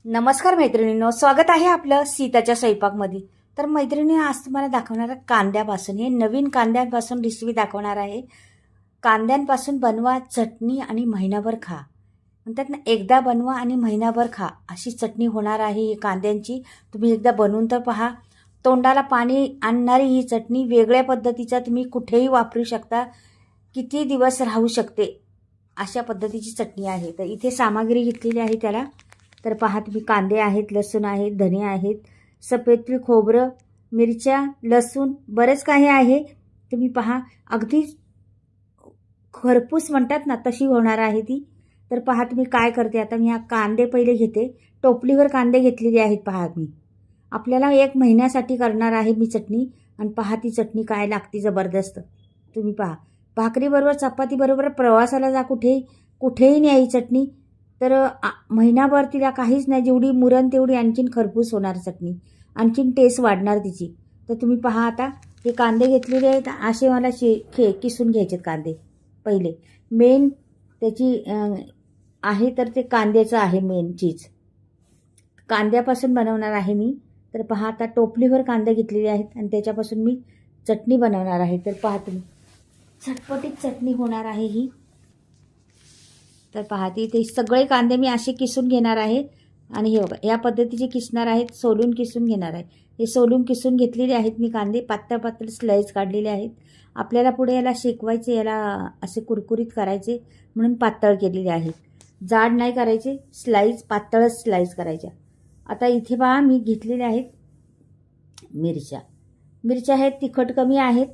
नमस्कार मैत्रिणींनो, स्वागत आहे आपलं सीताच्या स्वयंपाकमध्ये. तर मैत्रिणी, आज तुम्हाला दाखवणार आहे कांद्यापासून, हे नवीन कांद्यांपासून रेसिपी दाखवणार आहे. कांद्यांपासून बनवा चटणी आणि महिनाभर खा. म्हणतात ना, एकदा बनवा आणि महिनाभर खा, अशी चटणी होणार आहे ही कांद्यांची. तुम्ही एकदा बनवून तर पहा. तोंडाला पाणी आणणारी ही चटणी वेगळ्या पद्धतीचा तुम्ही कुठेही वापरू शकता, किती दिवस राहू शकते अशा पद्धतीची चटणी आहे. तर इथे सामग्री घेतलेली आहे त्याला. तर पहा तुम्ही, कांदे आहेत, लसूण आहेत, धने आहेत, सफेद तीळ, खोबरं, मिरच्या, लसूण, बरेच काही आहे. तुम्ही पहा, अगदी खरपूस म्हणतात ना तशी होणार आहे ती. तर पहा तुम्ही काय करते आता. मी हा कांदे पहिले घेते. टोपलीवर कांदे घेतलेले आहेत पहा मी. आपल्याला 1 महिन्यासाठी करणार आहे मी चटणी. आणि पहा ती चटणी काय लागते जबरदस्त. तुम्ही पहा, भाकरीबरोबर, चपातीबरोबर, प्रवासाला जा, कुठेही न्यायची चटणी. तर महिनाभर तिला काहीच नाही, जेवढी मुरण तेवढी आणखीन खरपूस होणार चटणी, आणखीन टेस्ट वाढणार तिची. तर तुम्ही पहा आता, हे कांदे घेतलेले आहेत, असे मला किसून घ्यायचे कांदे. पहिले मेन त्याची आहे तर ते कांद्याचं आहे मेन चीज. कांद्यापासून बनवणार आहे मी. तर पहा आता, टोपलीवर कांदे घेतलेले आहेत आणि त्याच्यापासून मी चटणी बनवणार आहे. तर पहा तुम्ही, झटपटीत चटणी होणार आहे ही. तर पहा, ते सगळे कांदे मी असे किसून घेणार आहे. आणि हे बघा, या पद्धतीचे किसणार आहेत, सोलून किसून घेणार आहे. हे सोलून किसून घेतलेले आहेत मी कांदे, पातळ पातळ स्लाईस काढलेले आहेत. आपल्याला पुढे याला शेकवायचे, याला असे कुरकुरीत करायचे म्हणून पातळ केलेले आहेत. जाड नाही करायचे, पातळच स्लाईस करायच्या. आता इथे पहा, मी घेतलेले आहेत मिरच्या आहेत, तिखट कमी आहेत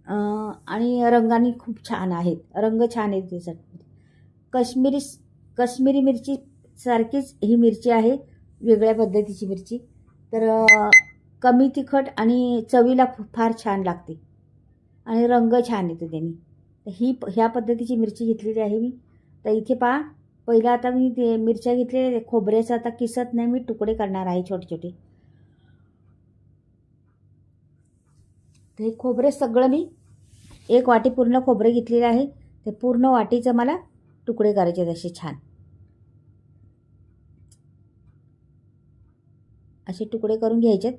आणि रंगाने खूप छान आहेत, रंग छान आहेत त्यासाठी. कश्मीरी मिरची सारखीच ही मिरची आहे, वेगळ्या पद्धतीची मिरची. तर कमी तिखट आणि चवीला फार छान लागते आणि रंग छान येतो त्याने. तर ह्या पद्धतीची मिरची घेतलेली आहे मी. तर इथे पहा, पहिला आता मी ते मिरच्या घेतलेल्या, खोबऱ्याचं आता किसत नाही, मी तुकडे करणार आहे छोटे छोटे. तर हे खोबरे सगळं मी 1 वाटी पूर्ण खोबरे घेतलेले आहे. ते पूर्ण वाटीचं मला तुकडे करायचे असे छान, असे तुकडे करून घ्यायचे.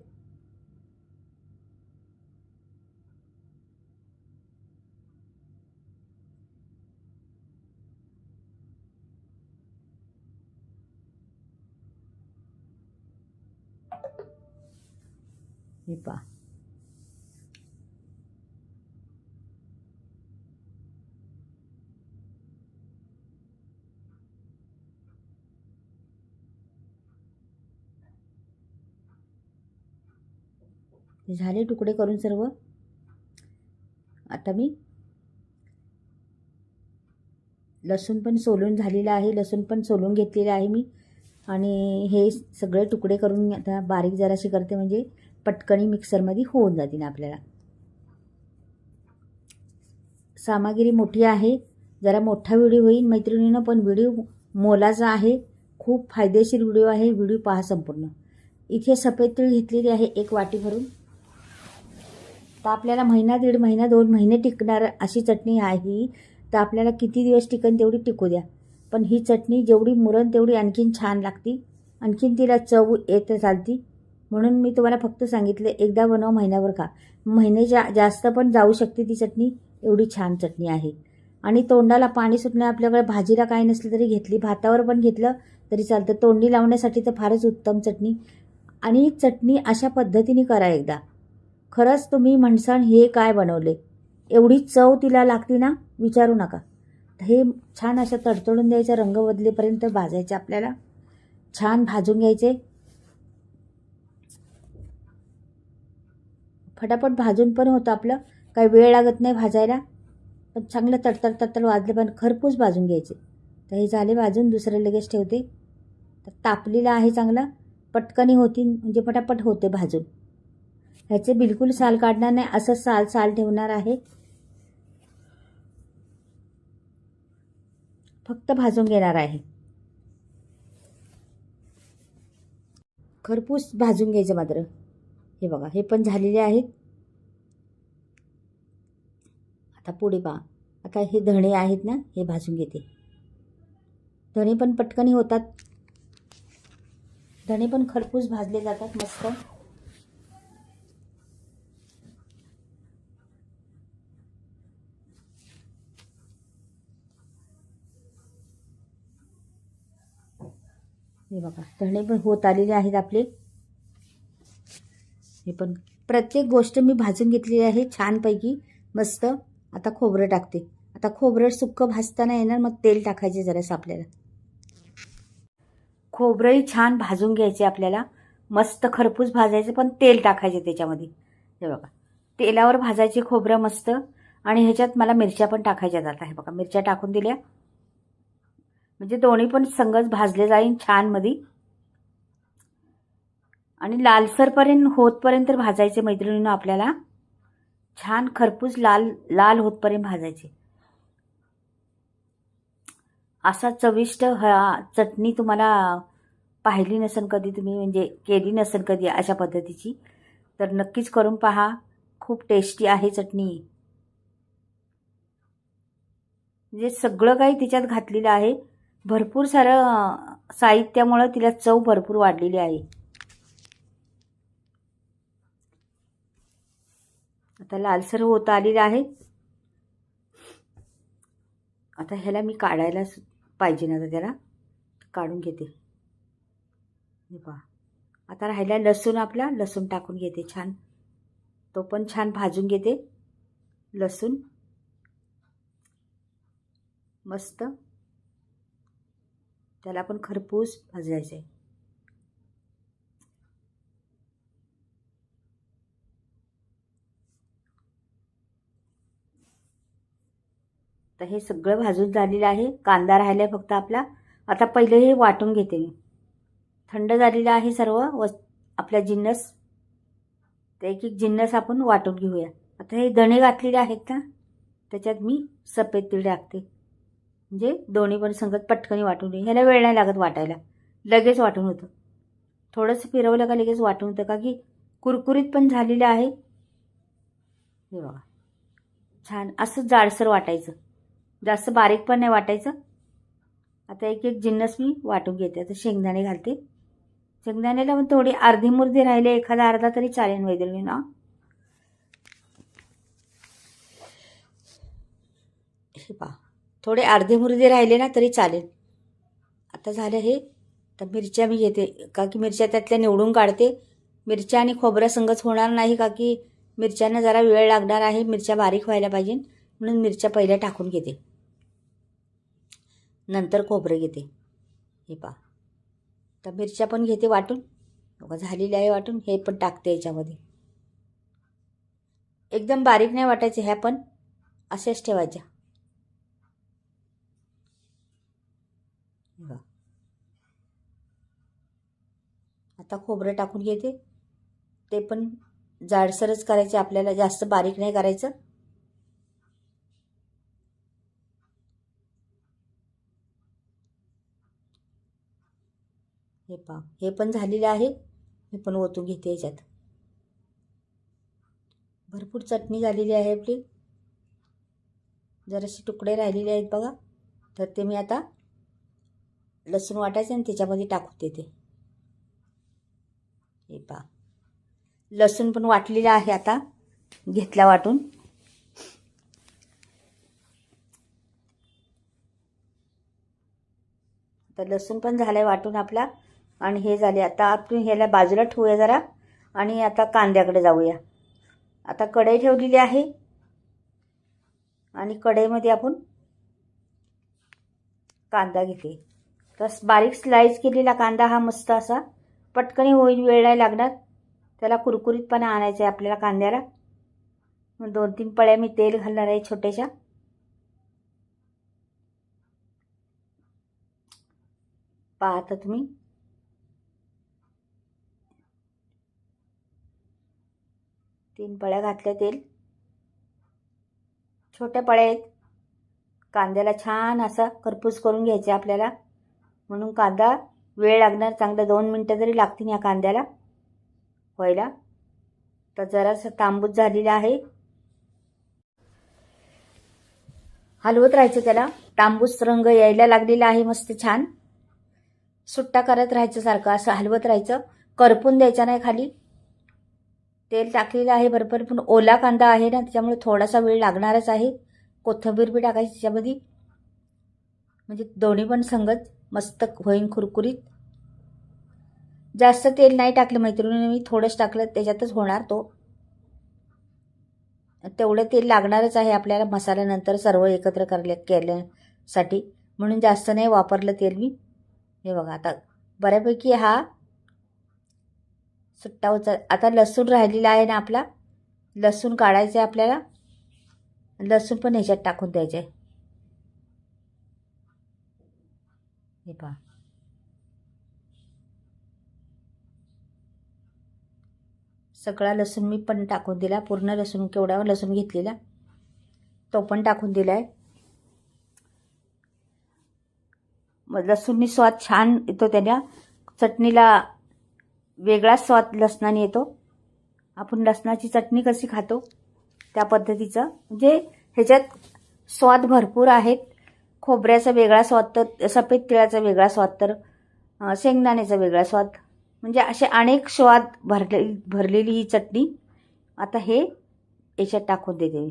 हे पहा, झाले तुकडे करून सर्व. आता मी लसूण पण सोलून झालेलं आहे, लसूण पण सोलून घेतलेलं आहे मी. आणि हे सगळे तुकडे करून आता बारीक जराशी करते, म्हणजे पटकनी मिक्सरमध्ये होऊन जातील आपल्याला. सामग्री मोठी आहे, जरा मोठा व्हिडिओ होईल मैत्रिणींनो, पण व्हिडिओ मोलाचा आहे, खूप फायदेशीर व्हिडिओ आहे. व्हिडिओ पहा संपूर्ण. इथे सफेद तीळ घेतलेली आहे 1 वाटी भरून. तर आपल्याला महिना, 1.5 महिना, 2 महिने टिकणार अशी चटणी आहे ही. तर आपल्याला किती दिवस टिकन तेवढी टिकू द्या, पण ही चटणी जेवढी मुरण तेवढी आणखीन छान लागती, आणखीन तिला चव येत चालती. म्हणून मी तुम्हाला फक्त सांगितले, एकदा बनव, महिनाभर खा. महिने जास्त पण जाऊ शकते ती चटणी, एवढी छान चटणी आहे. आणि तोंडाला पाणी सुटणं, आपल्याकडे भाजीला काही नसलं तरी घेतली, भातावर पण घेतलं तरी चालतं, तोंडी लावण्यासाठी तर फारच उत्तम चटणी. आणि चटणी अशा पद्धतीने करा एकदा, खरंच तुम्ही म्हणसाल हे काय बनवले, एवढी चव तिला लागते ना, विचारू नका. हे छान असं तडतडून द्यायचं, रंग बदलेपर्यंत भाजायचे, आपल्याला छान भाजून घ्यायचे. फटाफट भाजून पण होतं आपलं, काही वेळ लागत नाही भाजायला, पण चांगलं तडतड वाजले पण खरपूस भाजून घ्यायचे. तर हे झाले भाजून, दुसरं लगेच ठेवते. तर तापलेलं आहे चांगला, पटकनी होती, म्हणजे पटापट होते भाजून. ह्याचे बिलकुल साल काढणार नाही, असं साल ठेवणार आहे, फक्त भाजून घेणार आहे. खरपूस भाजून घ्यायचं मात्र. हे बघा, हे पण झालेले आहेत. आता पुढे पहा, आता हे धणे आहेत ना, हे भाजून घेते. धणे पण पटकनी होतात. धणे पण खरपूस भाजले जातात मस्त. हे बघा धणे पण होत आलेले आहेत आपले. हे पण प्रत्येक गोष्ट मी भाजून घेतलेली आहे छानपैकी मस्त. आता खोबरं टाकते. आता खोबरं सुक्कं भाजताना येणार, मग तेल टाकायचे जरासं आपल्याला. खोबरंही छान भाजून घ्यायचे आपल्याला, मस्त खरपूस भाजायचं, पण तेल टाकायचे त्याच्यामध्ये. हे बघा तेलावर भाजायचे खोबरं मस्त. आणि ह्याच्यात मला मिरच्या पण टाकायच्या जात आहे बघा. मिरच्या टाकून दिल्या म्हणजे दोन्ही पण संगच भाजले जाईल छान मध्ये. आणि लालसरपर्यंत होतपर्यंत भाजायचे मैत्रिणींनो आपल्याला. छान खरपूस लाल लाल होतपर्यंत भाजायचे. असा चविष्ट चटणी तुम्हाला पाहिली नसेल कधी तुम्ही, म्हणजे केली नसेल कधी अशा पद्धतीची, तर नक्कीच करून पहा. खूप टेस्टी आहे चटणी. म्हणजे सगळं काही तिच्यात घातलेलं आहे. भरपूर सारं साहित्यामुळं तिला चव भरपूर वाढलेली आहे. आता लालसर होत आलेलं आहे. आता ह्याला मी काढायला पाहिजे ना, तर त्याला काढून घेते. हे पहा आता राहिला लसूण. आपला लसूण टाकून घेते छान. तो पण छान भाजून घेते लसूण मस्त. त्याला पण खरपूस भाजायचं आहे. तर हे सगळं भाजून झालेलं आहे. कांदा राहिला फक्त आपला. आता पहिले हे वाटून घेते मी. थंड झालेलं आहे सर्व आपला जिन्नस. तर एक एक जिन्नस आपण वाटून घेऊया. आता हे धणे घातलेले आहेत ना, त्याच्यात मी सफेद तीळ टाकते. म्हणजे दोन्ही पण संगत पटकनी वाटून घे. ह्याला वेळ नाही लागत वाटायला, लगेच वाटून होतं. थोडंसं फिरवलं का लगेच वाटून होतं, का की कुरकुरीत पण झालेलं आहे. हे बघा छान असं जाडसर वाटायचं, जास्त बारीक पण नाही वाटायचं. आता एक एक जिन्नस मी वाटून घेते. आता शेंगदाणे घालते. शेंगदाण्याला पण थोडी अर्धी मुर्धी राहिले, एखादा अर्धा तरी चालेल मैत्रिणी ना. हे पहा थोडे अर्धे मुर्दे राहिले ना तरी चालेल. आता झालं हे. तर मिरच्या मी घेते, का की मिरच्या त्यातल्या निवडून काढते. मिरच्या आणि खोबऱ्या संगच होणार नाही, का की मिरच्यांना जरा वेळ लागणार आहे. मिरच्या बारीक व्हायला पाहिजे, म्हणून मिरच्या पहिल्या टाकून घेते, नंतर खोबरं घेते. हे पहा तर मिरच्या पण घेते वाटून. बघा झालेली आहे वाटून. हे पण टाकते याच्यामध्ये. एकदम बारीक नाही वाटायचे, ह्या पण अशाच ठेवायच्या. आता खोबरं टाकून घेते. ते पण जाडसरच करायचे आपल्याला, जास्त बारीक नाही करायचं. हे पहा हे पण झालेलं आहे. हे पण ओतून घेते याच्यात. भरपूर चटणी झालेली आहे आपली. जरासे तुकडे राहिलेले आहेत बघा, तर ते मी आता लसूण वाटायचे आणि त्याच्यामध्ये टाकून देते. हे पहा लसूण पण वाटलेलं आहे. आता घेतला वाटून. तर लसूण पण झालाय वाटून आपला. आणि हे झाले. आता आपण ह्याला बाजूला ठेवूया जरा, आणि आता कांद्याकडे जाऊया. आता कढई ठेवलेली आहे, आणि कढईमध्ये आपण कांदा घेते. तर बारीक स्लाइस केलेला कांदा हा मस्त असा पटकन होईल, वेळ नाही लागणार. त्याला कुरकुरीतपणा आणायचा आहे आपल्याला कांद्याला. मग 2-3 पळ्या मी तेल घालणार आहे छोट्याशा. पाहता तुम्ही. तीन पळ्या घातल्या तेल. छोट्या पळ्या आहेत. कांद्याला छान असा खरपूस करून घ्यायचे आपल्याला, म्हणून कांदा वेळ लागणार. चांगलं 2 मिनटं तरी लागतील या कांद्याला व्हायला. तर जरासं तांबूस झालेला आहे. हलवत राहायचं त्याला. तांबूस रंग यायला लागलेला आहे मस्त छान. सुट्टा करत राहायचं, सारखं असं हलवत राहायचं, करपून द्यायचं नाही खाली. तेल टाकलेलं आहे भरपूर, पण ओला कांदा आहे ना त्याच्यामुळे थोडासा वेळ लागणारच आहे. कोथिंबीर बी टाकायची त्याच्यामध्ये, म्हणजे दोन्ही पण संगत मस्त होईन कुरकुरीत. जास्त तेल नाही टाकलं मैत्रिणी, मी थोडंच टाकलं, त्याच्यातच होणार तो. तेवढं तेल लागणारच आहे आपल्याला मसाल्यानंतर सर्व एकत्र केल्यासाठी, म्हणून जास्त नाही वापरलं तेल मी. हे बघा आता बऱ्यापैकी हा सुट्टा होता. आता लसूण राहिलेला आहे ना आपला, लसूण काढायचं आहे आपल्याला. लसूण पण ह्याच्यात टाकून द्यायचं आहे. हे पहा, सगळा लसूण मी पण टाकून दिला. पूर्ण लसूण, केवढा लसूण घेतलेला तो पण टाकून दिला आहे. मग लसूणनी स्वाद छान येतो, त्याला चटणीला वेगळाच स्वाद लसणाने येतो. आपण लसणाची चटणी कशी खातो त्या पद्धतीचं, म्हणजे ह्याच्यात स्वाद भरपूर आहेत. खोबऱ्याचा वेगळा स्वाद, तर सफेद तिळाचा वेगळा स्वाद, तर शेंगदाण्याचा वेगळा स्वाद, म्हणजे असे अनेक स्वाद भरलेली ही चटणी. आता हे याच्यात टाकून देते मी.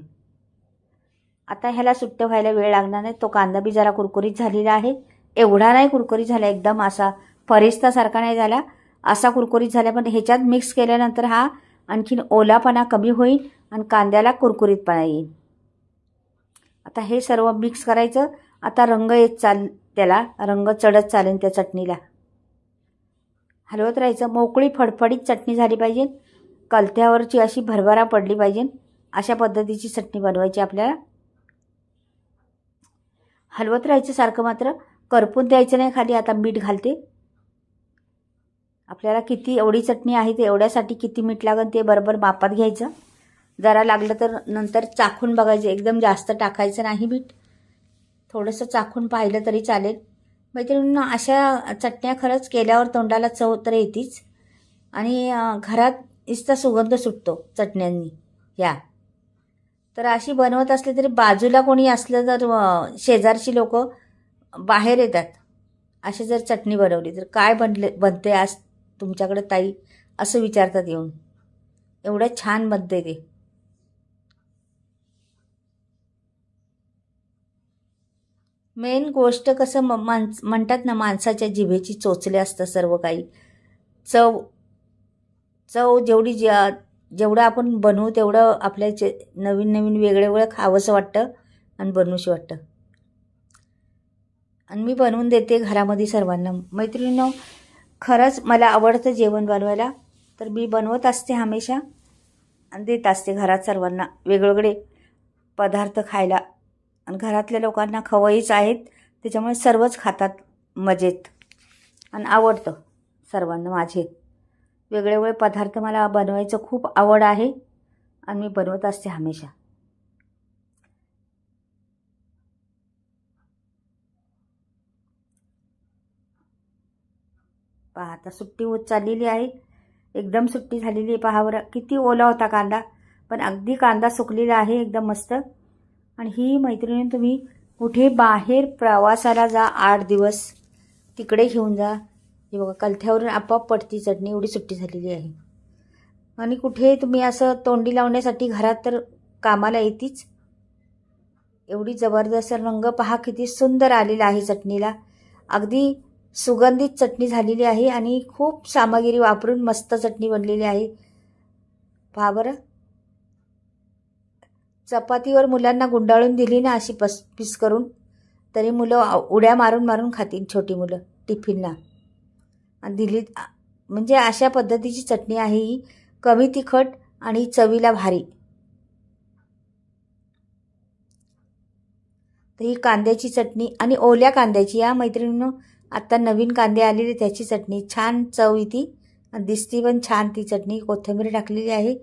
आता ह्याला सुट्टे व्हायला वेळ लागणार नाही. तो कांदा बी जरा कुरकुरीत झालेला आहे, एवढा नाही कुरकुरीत झाला, एकदम असा फरिस्तासारखा नाही झाला, असा कुरकुरीत झाला. पण ह्याच्यात मिक्स केल्यानंतर हा आणखीन ओलापणा कमी होईल आणि कांद्याला कुरकुरीतपणा येईल. आता हे सर्व मिक्स करायचं. आता रंग येत त्याला रंग चढत चालेल त्या चटणीला. हलवत राहायचं. मोकळी फडफडीत चटणी झाली पाहिजे, कलथ्यावरची अशी भरभरा पडली पाहिजे, अशा पद्धतीची चटणी बनवायची आपल्याला. हलवत राहायचं सारखं, मात्र करपून द्यायचं नाही खाली. आता मीठ घालते. आपल्याला किती एवढी चटणी आहे ते एवढ्यासाठी किती मीठ लागेल ते बरोबर मापात घ्यायचं. जरा लागलं तर नंतर चाखून बघायचं, एकदम जास्त टाकायचं नाही मीठ, थोडंसं चाखून पाहिलं तरी चालेल. मैत्रिणींनो, अशा चटण्या खरंच केल्यावर तोंडाला चव तर येतीच, आणि घरात इतका सुगंध सुटतो चटण्यांनी ह्या. तर अशी बनवत असले तरी बाजूला कोणी असलं तर शेजारची लोक बाहेर येतात. अशी जर चटणी बनवली तर काय बनते आज तुमच्याकडे ताई, असं विचारतात येऊन. एवढं छान बनते ते. मेन गोष्ट कसं म्हणतात ना, माणसाच्या जिभेची चोचले असतं सर्व काही. चव चव जेवढं आपण बनवू तेवढं आपल्या नवीन नवीन वेगळं खावंसं वाटतं आणि बनवूशी वाटतं. आणि मी बनवून देते घरामध्ये सर्वांना. मैत्रिणींनो, खरंच मला आवडतं जेवण बनवायला, तर मी बनवत असते हमेशा आणि देत असते घरात सर्वांना वेगवेगळे पदार्थ खायला. आणि घरातल्या लोकांना खवयीच आहेत, त्याच्यामुळे सर्वच खातात मजेत आणि आवडतं सर्वांना. माझे वेगवेगळे पदार्थ मला बनवायचं खूप आवड आहे आणि मी बनवत असते हमेशा. पहा आता सुट्टी होत चाललेली आहे, एकदम सुट्टी झालेली आहे. पहा बरं किती ओला होता कांदा, पण अगदी कांदा सुकलेला आहे एकदम मस्त. आणि ही मैत्रिणी, तुम्ही कुठे बाहेर प्रवासाला जा 8 दिवस, तिकडे घेऊन जा. हे बघा कलथ्यावरून आपोआप पडती चटणी, एवढी सुट्टी झालेली आहे. आणि कुठे तुम्ही असं तोंडी लावण्यासाठी घरात तर कामाला येतीच. एवढी जबरदस्त रंग पहा किती सुंदर आलेला आहे चटणीला, अगदी सुगंधित चटणी झालेली आहे आणि खूप सामग्री वापरून मस्त चटणी बनलेली आहे. पहा बरं, चपातीवर मुलांना गुंडाळून दिली ना अशी पीस करून, तरी मुलं उड्या मारून मारून खातील, छोटी मुलं टिफिनला. आणि दिली म्हणजे अशा पद्धतीची चटणी आहे ही, कमी तिखट आणि चवीला भारी. तर ही कांद्याची चटणी आणि ओल्या कांद्याची, या मैत्रिणींनो आत्ता नवीन कांदे आलेले त्याची चटणी, छान चव येते आणि दिसती पण छान ती चटणी. कोथिंबीर टाकलेली आहे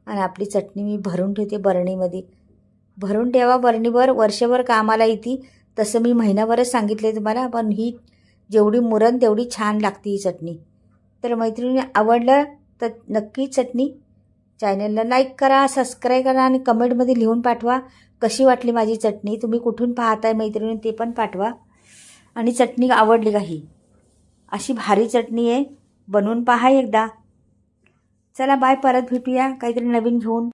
आणि आपली चटणी मी भरून ठेवते बरणीमध्ये. भरून ठेवा बरणीभर, वर्षभर कामाला येते. तसं मी महिनाभरच सांगितले तुम्हाला, पण ही जेवढी मुरण तेवढी छान लागते ही चटणी. तर मैत्रिणी आवडलं तर नक्की चटणी चॅनलला लाईक करा, सबस्क्राईब करा आणि कमेंटमध्ये लिहून पाठवा कशी वाटली माझी चटणी. तुम्ही कुठून पाहताय मैत्रिणी ते पण पाठवा. आणि चटणी आवडली का ही, अशी भारी चटणी आहे, बनवून पहा एकदा. चला बाय, परत भेटूया काहीतरी नवीन घेऊन.